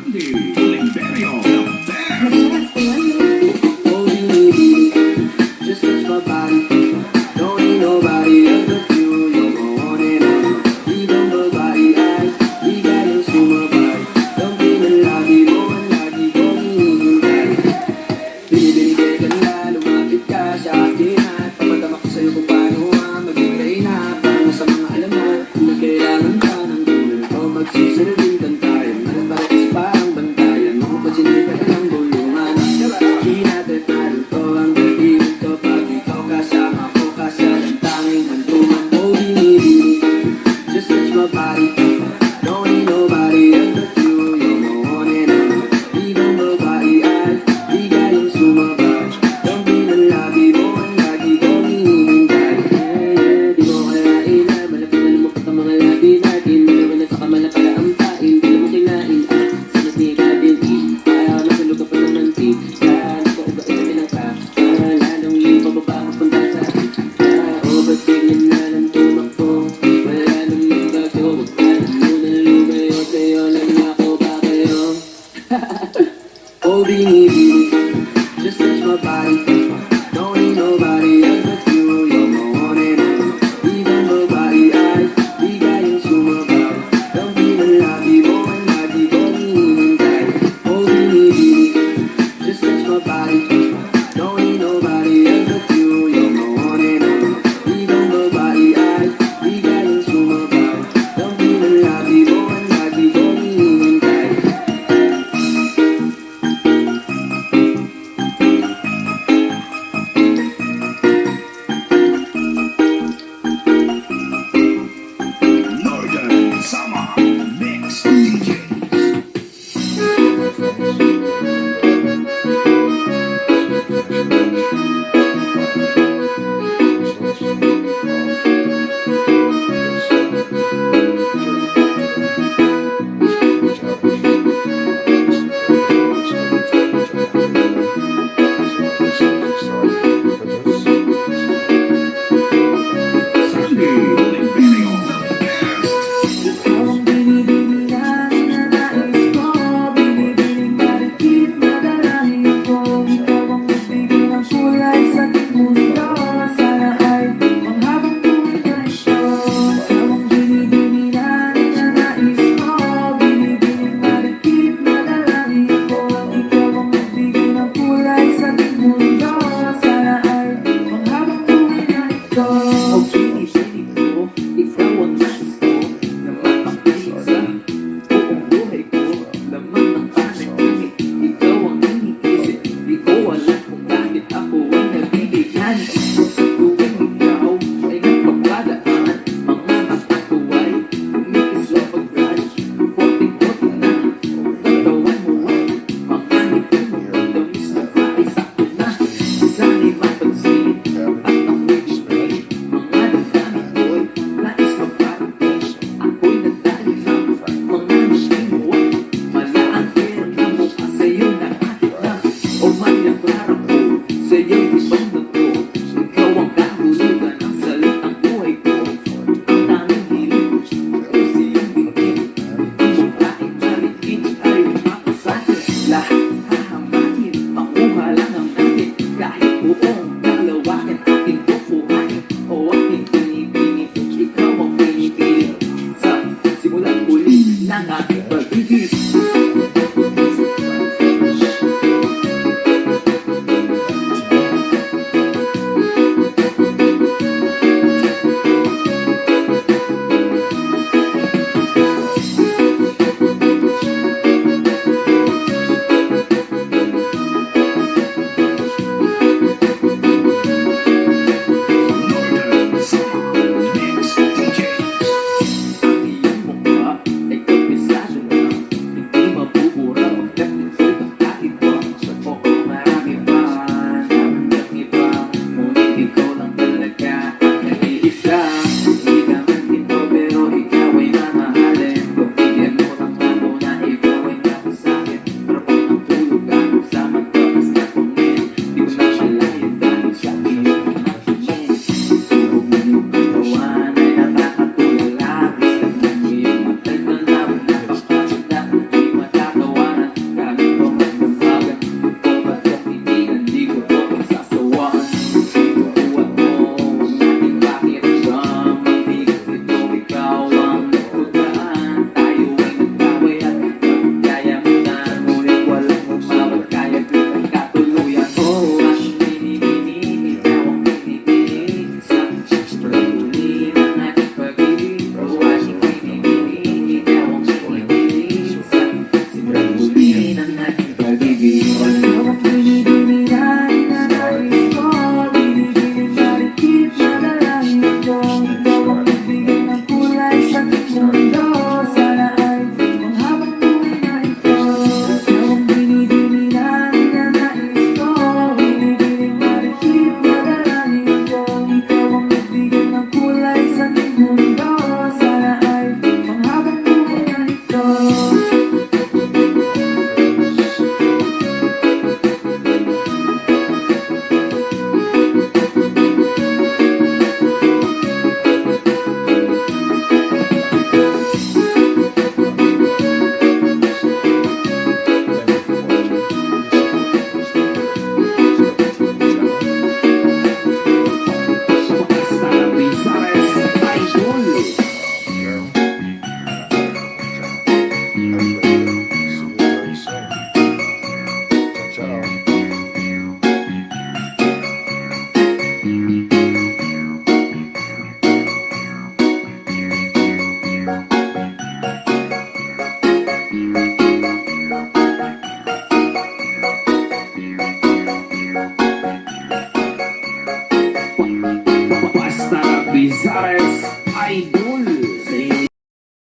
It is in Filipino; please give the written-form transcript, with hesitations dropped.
Just touch my body. Don't need nobody else but you. You're my one and only. Even the body eyes. Bigay yung sumabay. Don't be malagi mo ang lagi kong hinihintay. Binibigay ka na, lumapit ka sa akin at papadama ko sa'yo kung paano maging reyna. Para sa mga alamat, kung kailangan ka ng tulong ko, magsisilbing kantayan. Mas parehas parang bantayan. Mga pagsindi ka ng gulungan. Di natin naluto ang dahilan ko pag ikaw kasama ko kasalang tanging hantungan mo binibig. Just touch my body. Don't need nobody else but you. You're my one and only. Even the body eyes. Bigay yung sumabay. Don't be nalabi mo ang lagi kong hinihintay. Di mo kalain na malapit na lumapit ang mga labi natin. Malaman na sa kamala pala ang pain. Di mo kinain at sa mas ni natin. Kaya masulog ka pa ng mantika. Nakauga ilamin ang kaka. Lalong yung pababa ka punta sa o ba't ganyan na lang tumakbo? Wala nang yung gagawa. Huwag ka na muna lumayo. Sa'yo lang ako ba kayo? Oh, binibig.